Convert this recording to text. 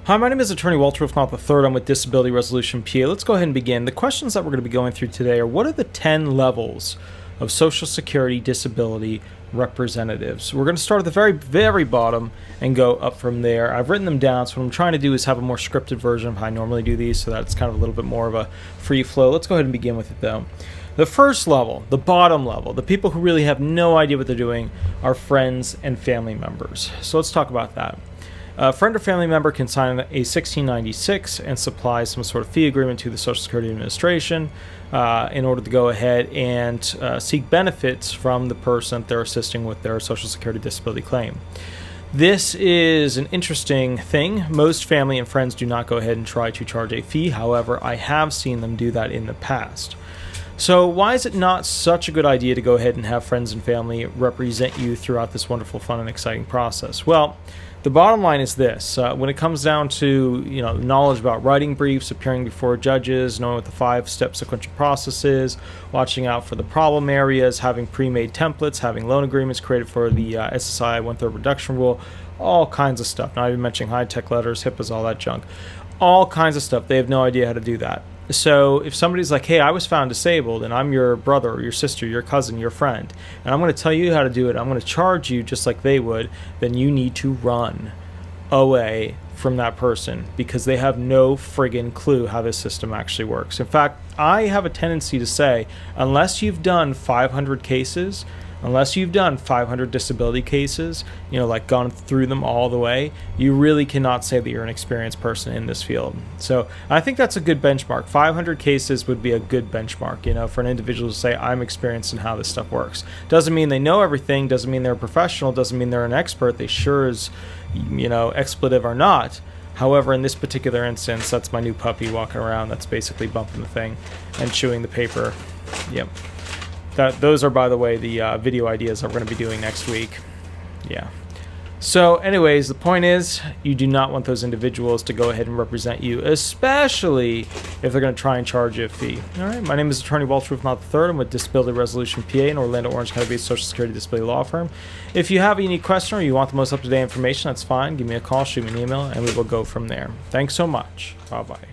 Hi, my name is Attorney Walter Rudolph Hnot III. I'm with Disability Resolution PA. Let's go ahead and begin. The questions that we're going to be going through today are: what are the 10 levels of Social Security disability representatives? We're going to start at the very, very bottom and go up from there. I've written them down, so what I'm trying to do is have a more scripted version of how I normally do these, so that it's kind of a little bit more of a free flow. Let's go ahead and begin with it, though. The first level, the bottom level, the people who really have no idea what they're doing, are friends and family members. So let's talk about that. A friend or family member can sign a 1696 and supply some sort of fee agreement to the Social Security Administration in order to go ahead and seek benefits from the person they're assisting with their Social Security disability claim. This is an interesting thing. Most family and friends do not go ahead and try to charge a fee. However, I have seen them do that in the past. So why is it not such a good idea to go ahead and have friends and family represent you throughout this wonderful, fun, and exciting process? Well, the bottom line is this. When it comes down to knowledge about writing briefs, appearing before judges, knowing what the 5-step sequential process is, watching out for the problem areas, having pre-made templates, having loan agreements created for the SSDI 1/3 reduction rule, all kinds of stuff. Not even mentioning high-tech letters, HIPAAs, all that junk. All kinds of stuff. They have no idea how to do that. So if somebody's like, hey, I was found disabled and I'm your brother or your sister, your cousin, your friend, and I'm going to tell you how to do it, I'm going to charge you just like they would, then you need to run away from that person because they have no friggin' clue how this system actually works. In fact, I have a tendency to say, unless you've done 500 cases, unless you've done 500 disability cases, like gone through them all the way, you really cannot say that you're an experienced person in this field. So I think that's a good benchmark. 500 cases would be a good benchmark, for an individual to say, I'm experienced in how this stuff works. Doesn't mean they know everything, doesn't mean they're a professional, doesn't mean they're an expert. They sure as, expletive are not. However, in this particular instance, that's my new puppy walking around that's basically bumping the thing and chewing the paper. Yep. Those are, by the way, the video ideas that we're going to be doing next week. Yeah. So anyways, the point is, you do not want those individuals to go ahead and represent you, especially if they're going to try and charge you a fee. All right. My name is Attorney Walter Rudolph Hnot III. I'm with Disability Resolution PA, an Orlando, Orange County-based Social Security disability law firm. If you have a unique question or you want the most up-to-date information, that's fine. Give me a call, shoot me an email, and we will go from there. Thanks so much. Bye-bye.